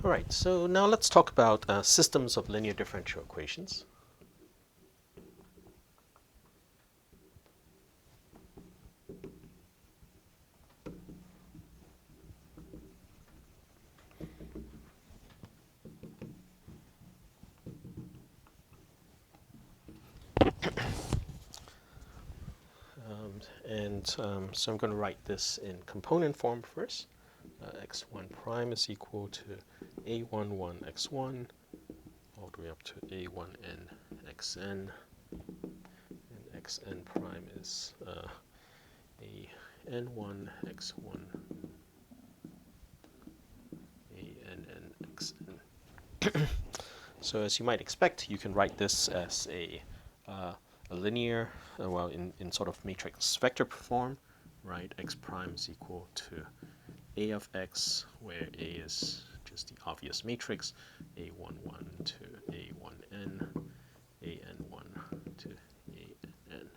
All right, so now let's talk about systems of linear differential equations. So I'm going to write this in component form first. X1 prime is equal to A11 x1 all the way up to A1n xn, and xn prime is an1 x1 ann xn. So as you might expect, you can write this as a linear, well, in sort of matrix vector form, right? X prime is equal to A of x, where A is just the obvious matrix, A11 to A1n, AN1 to AN.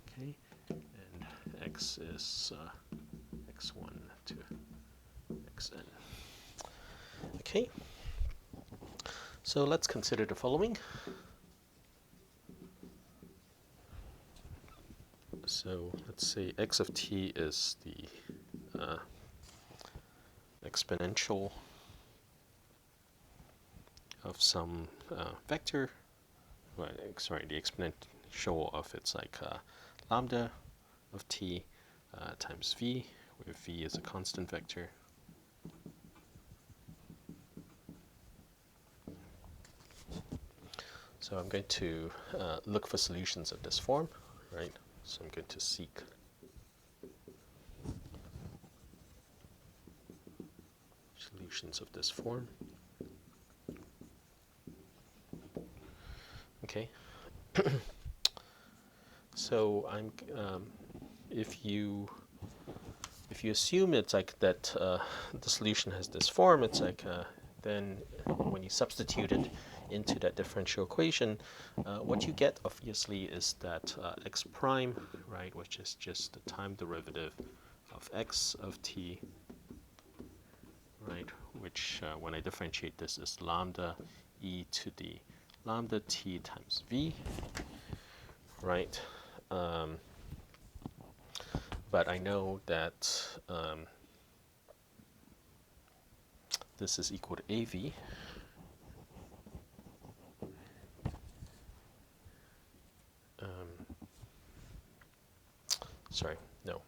Okay, and X is X1 to Xn. Okay, so let's consider the following. So let's say x of t is the exponential of some vector. Well, sorry, the exponential of its like lambda of t times v, where v is a constant vector. So I'm going to look for solutions of this form, right? So I'm going to seek solutions of this form. Okay. So I'm if you assume it's like that the solution has this form, it's like then when you substitute it into that differential equation, what you get obviously is that x prime, right, which is just the time derivative of x of t, right, which when I differentiate this is lambda e to the lambda t times v, right? But I know that this is equal to AV. Sorry, no.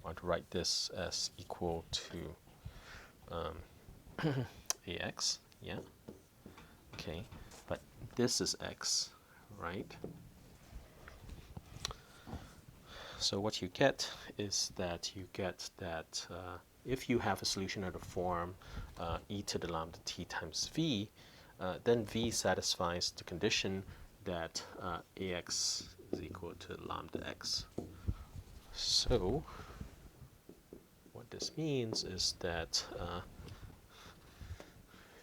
I want to write this as equal to AX, yeah. Okay, but this is X, right? So what you get is that if you have a solution of the form e to the lambda t times v, then v satisfies the condition that ax is equal to lambda x. So what this means is that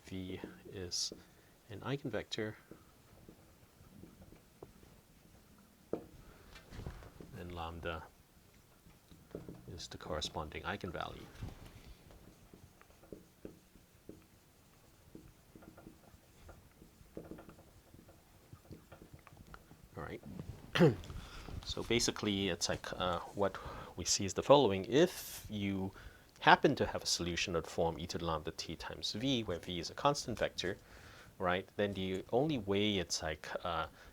v is an eigenvector and lambda is the corresponding eigenvalue. All right. So basically, it's like what we see is the following. If you happen to have a solution of the form e to the lambda t times v, where v is a constant vector, right, then the only way it's like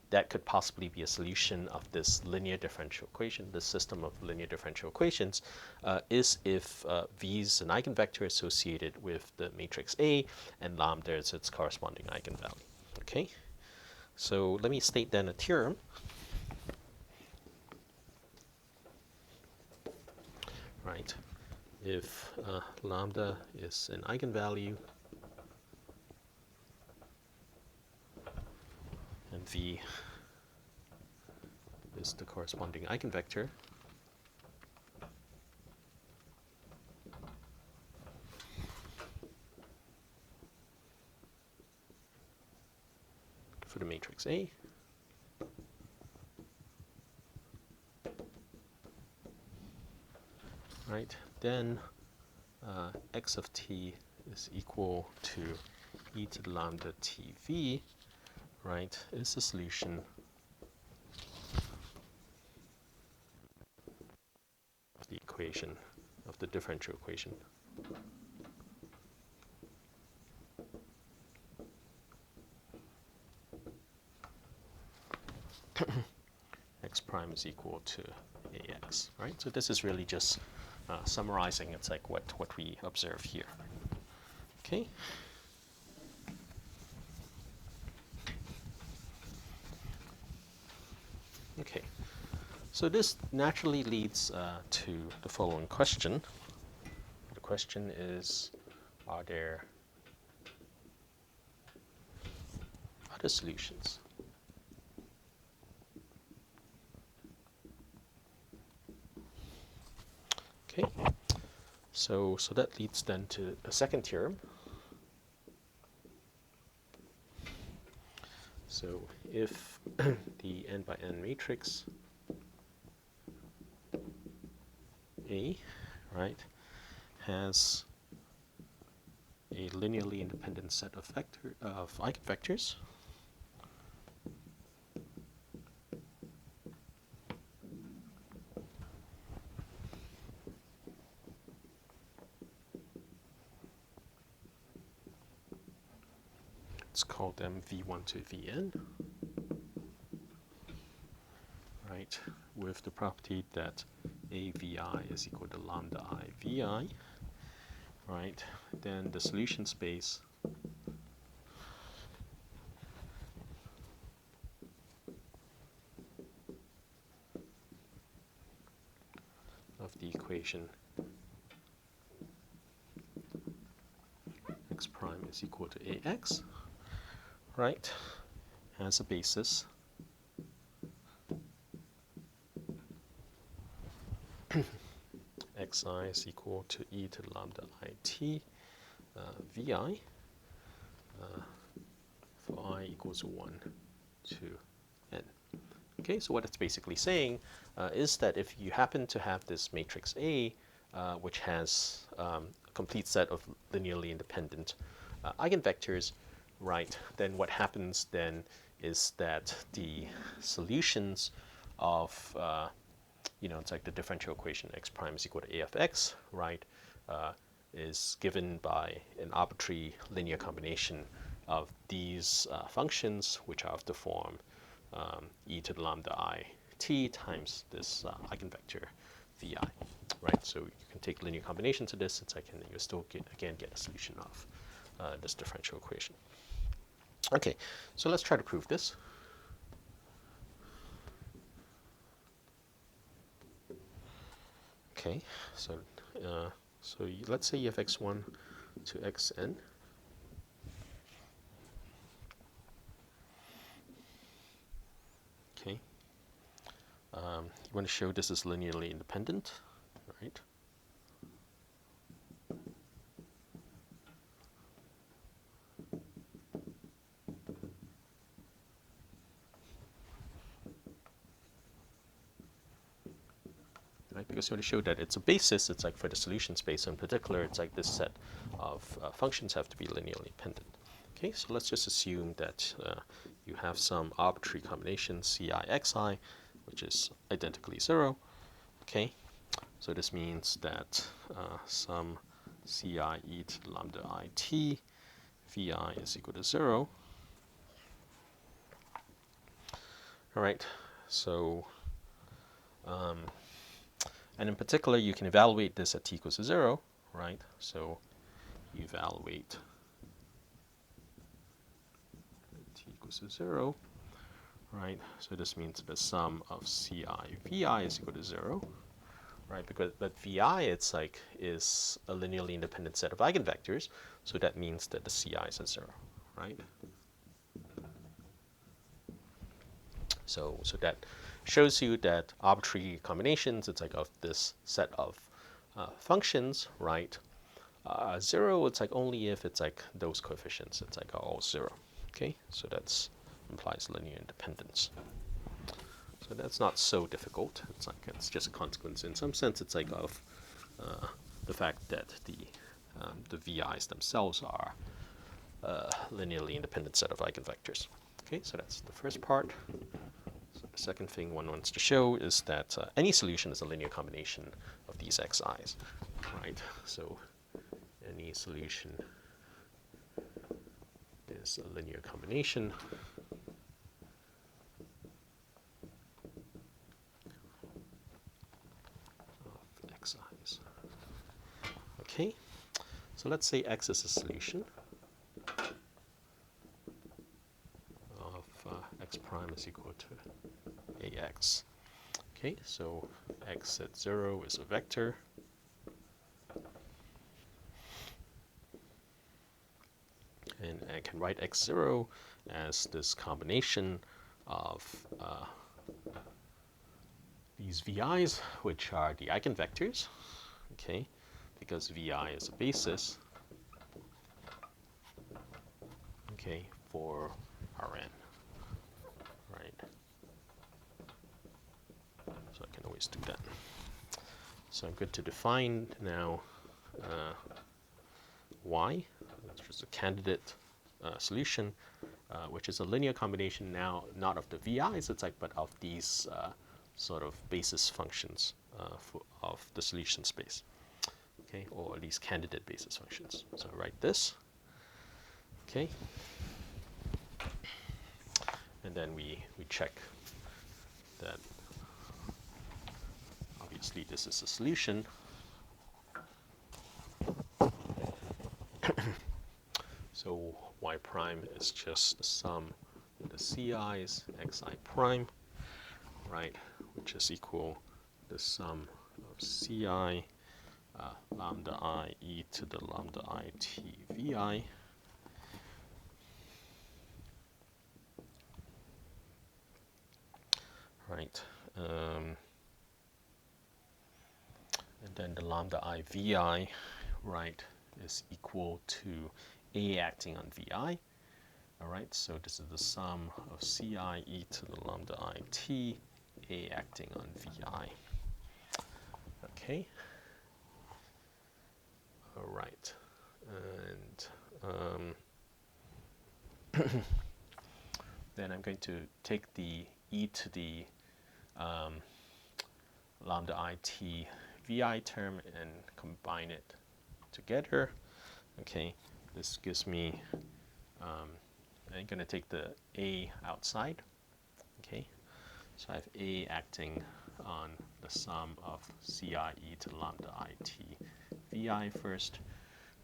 that could possibly be a solution of this linear differential equation, this system of linear differential equations, is if v is an eigenvector associated with the matrix A and lambda is its corresponding eigenvalue. Okay, so let me state then a theorem. Right, if lambda is an eigenvalue and v is the corresponding eigenvector, for the matrix A, right, then x of t is equal to e to the lambda tv, right, is the solution of the equation, of the differential equation. X prime is equal to ax, right? So this is really just summarizing, it's like what we observe here. Okay. Okay. So this naturally leads to the following question. The question is, are there other solutions? Okay. So that leads then to a second theorem. So if the n by n matrix A, right, has a linearly independent set of eigenvectors, let's call them v1 to vn, right, with the property that avi is equal to lambda I vi, right, then the solution space of the equation x prime is equal to ax, right, has a basis xi is equal to e to the lambda it vi for I equals 1 to n. Okay, so what it's basically saying is that if you happen to have this matrix A, which has a complete set of linearly independent eigenvectors, right, then what happens then is that the solutions of it's like the differential equation x prime is equal to a of x, right, is given by an arbitrary linear combination of these functions, which are of the form e to the lambda I t times this eigenvector vi, right? So you can take linear combinations of this, it's like, and you still get a solution of this differential equation. Okay, so let's try to prove this. Okay, so let's say you have x1 to xn. Okay, you want to show this is linearly independent, right? Right, because you want to show that it's a basis, it's like for the solution space in particular, it's like this set of functions have to be linearly independent. Okay, so let's just assume that you have some arbitrary combination ci xi, which is identically 0. Okay, so this means that some ci e to the lambda it vi is equal to 0. All right, so and in particular, you can evaluate this at t equals to 0, right? So you evaluate at t equals to 0, right? So this means the sum of ci vi is equal to 0, right? But vi, it's like, is a linearly independent set of eigenvectors, so that means that the ci's are 0, right? So that shows you that arbitrary combinations, it's like of this set of functions, right? 0, it's like only if it's like those coefficients, it's like are all 0. Okay, so that's implies linear independence. So that's not so difficult. It's like it's just a consequence. In some sense, it's like of the fact that the VI's themselves are a linearly independent set of eigenvectors. Okay, so that's the first part. So the second thing one wants to show is that any solution is a linear combination of these xi's, right? So any solution is a linear combination of xi's. Okay, so let's say x is a solution of x prime is equal to ax. Okay, so x at 0 is a vector. And I can write x0 as this combination of these VI's, which are the eigenvectors, okay, because VI is a basis, okay, for Rn, right? So I can always do that. So I'm good to define now Y, which is a candidate solution, which is a linear combination now not of the VI's, it's like, but of these sort of basis functions of the solution space, okay, or these candidate basis functions. So I write this, okay, and then we check that obviously this is a solution. So y prime is just the sum of the ci's xi prime, right, which is equal to the sum of ci lambda I e to the lambda I t vi. Right, and then the lambda I vi, right, is equal to A acting on vi. All right, so this is the sum of ci e to the lambda I t, A acting on vi. Okay. All right, and then I'm going to take the e to the lambda I t vi term and combine it together. Okay, this gives me, I'm going to take the A outside. Okay, so I have A acting on the sum of ci e to the lambda I t vi first.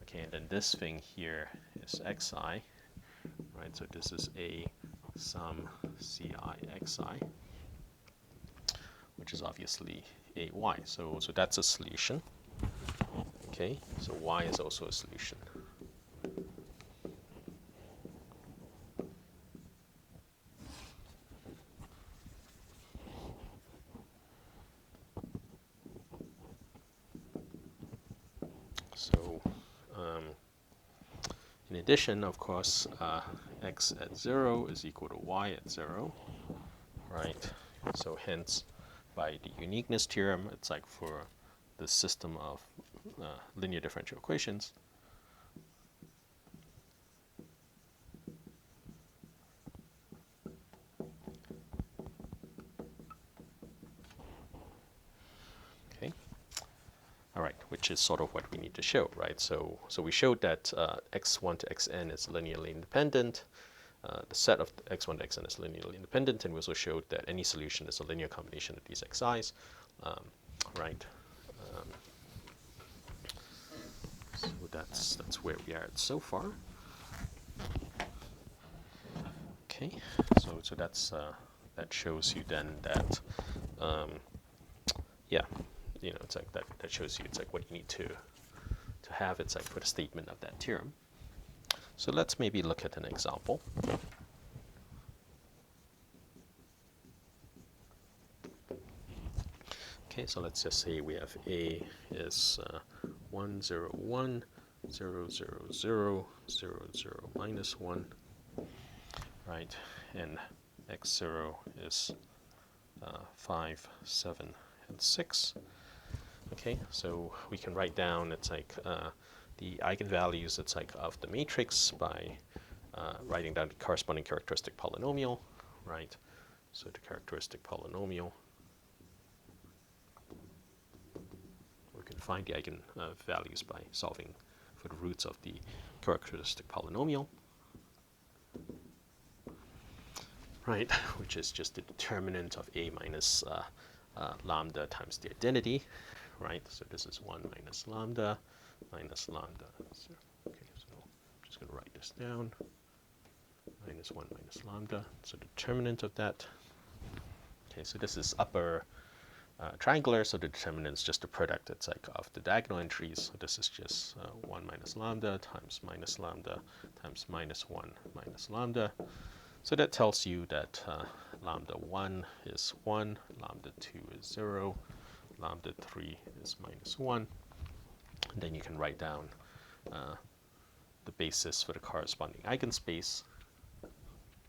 Okay, and then this thing here is xi, right? So this is A sum ci xi, which is obviously a y. So that's a solution. Okay, so y is also a solution. So in addition, of course, x at 0 is equal to y at 0, right? So hence, by the uniqueness theorem, it's like for the system of linear differential equations, okay? All right, which is sort of what we need to show, right? So we showed that x1 to xn is linearly independent. The set of x1 to xn is linearly independent, and we also showed that any solution is a linear combination of these xi's, right? So that's where we are at so far. Okay, so that's that shows you then that yeah, you know, it's like that shows you it's like what you need to have, it's like for the statement of that theorem. So let's maybe look at an example. Okay, so let's just say we have A is 1, 0, 1, 0, 0, 0, 0, 0, minus 1, right? And x0 is 5, 7, and 6. Okay, so we can write down it's like the eigenvalues it's like of the matrix by writing down the corresponding characteristic polynomial, right? So the characteristic polynomial, we can find the eigenvalues by solving for the roots of the characteristic polynomial, right? Which is just the determinant of a minus lambda times the identity, right? So this is 1 minus lambda minus lambda. So, okay, so I'm just going to write this down. Minus 1 minus lambda. So the determinant of that. Okay, so this is upper triangular, so the determinant is just the product it's like of the diagonal entries. So this is just 1 minus lambda times minus lambda times minus 1 minus lambda. So that tells you that lambda 1 is 1, lambda 2 is 0, lambda 3 is minus 1. And then you can write down the basis for the corresponding eigenspace,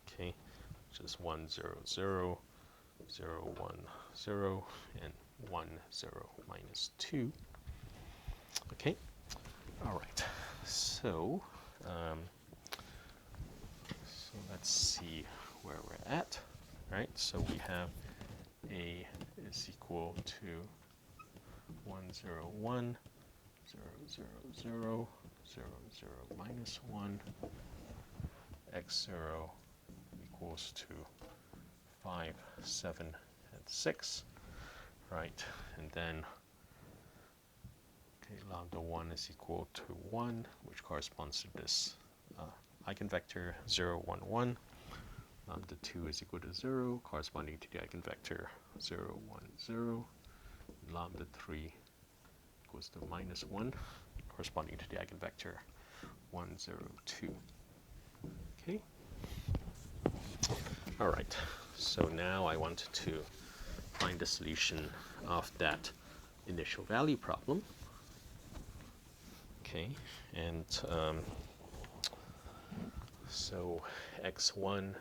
okay, which is 1, 0, 0, 0, 1, 0, and 1, 0, minus 2. Okay, all right, so let's see where we're at. Right, so we have a is equal to 1, 0, 1, 0, 0, 0, 0, 0, minus 1, x0 equals to 5, 7, and 6, right? And then, okay, lambda 1 is equal to 1, which corresponds to this eigenvector 0, 1, 1. Lambda 2 is equal to 0, corresponding to the eigenvector 0, 1, 0. Lambda 3 equals to minus 1, corresponding to the eigenvector 1, 0, 2. Okay. All right. So now I want to find the solution of that initial value problem. Okay. And so x1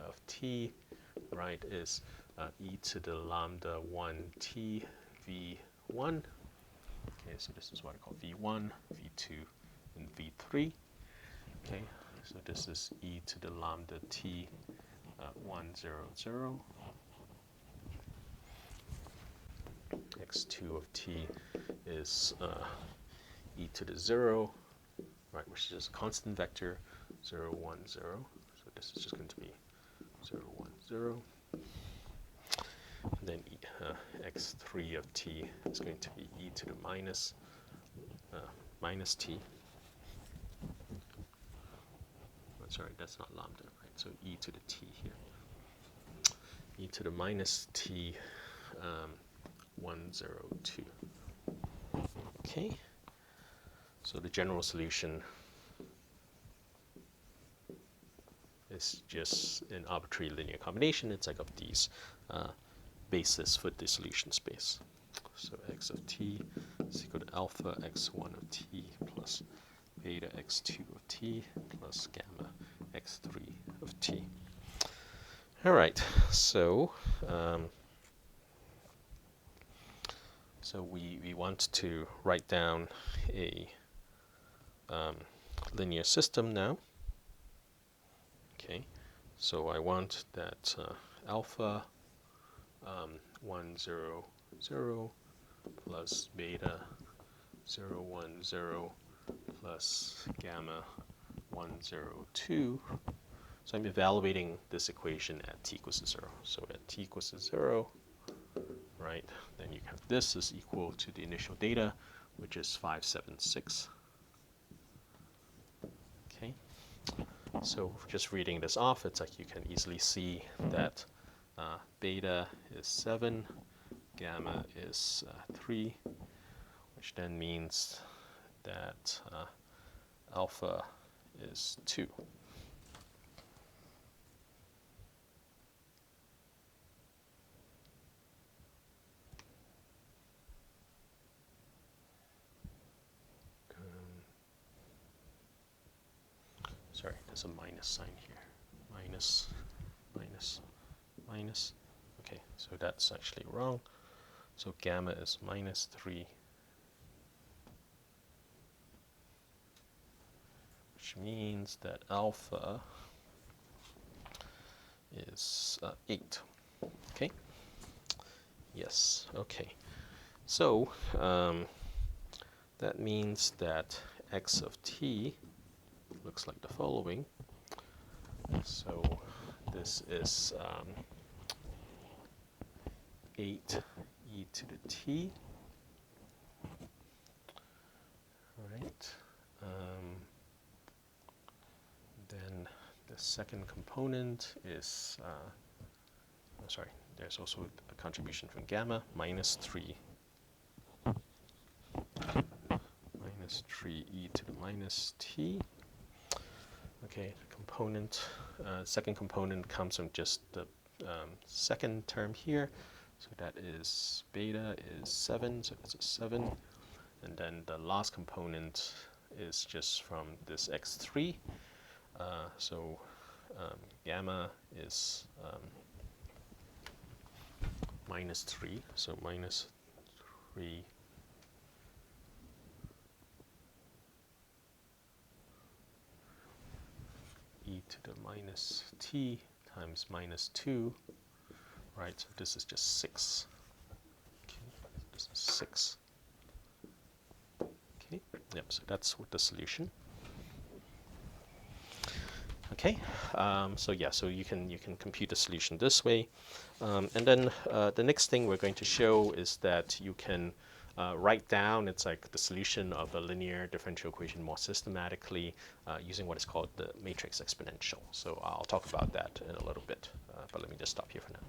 of t, right, is e to the lambda 1 t v1. Okay, so this is what I call v1, v2, and v3. Okay, so this is e to the lambda t 1, 0, 0. x2 of t is e to the 0, right, which is a constant vector, 0, 1, 0. So this is just going to be 0, 1, 0. And then x3 of t is going to be e to the minus t. Oh, sorry, that's not lambda, right? So e to the t here. E to the minus t 1, 0, 2. Okay. So the general solution is just an arbitrary linear combination. It's like of these basis for the solution space. So x of t is equal to alpha x1 of t plus beta x2 of t plus gamma x3 of t. All right, so we want to write down a linear system now. Okay, so I want that alpha 1, 0, 0 plus beta 0, 1, 0 plus gamma 1, 0, 2. So I'm evaluating this equation at t equals to 0. So at t equals to 0, right, then you have this is equal to the initial data, which is 5, 7, 6. Okay. So just reading this off, it's like you can easily see that beta is 7, gamma is 3, which then means that alpha is 2. Sorry, there's a minus sign here. Minus, minus, minus. Okay, so that's actually wrong. So gamma is minus 3, which means that alpha is 8. Okay? Yes, okay. So that means that x of t looks like the following. So this is 8 e to the t. Right. Then the second component is, sorry, there's also a contribution from gamma, minus 3 e to the minus t. Okay, component, second component comes from just the second term here. So that is beta is 7, so that's a 7. And then the last component is just from this x3. So gamma is minus 3, so minus 3 e to the minus t times minus 2, right? So this is just 6. Okay, this is 6. Okay, yep, so that's what the solution. Okay, so yeah, so you can compute the solution this way, and then the next thing we're going to show is that you can write down it's like the solution of a linear differential equation more systematically using what is called the matrix exponential. So I'll talk about that in a little bit, but let me just stop here for now.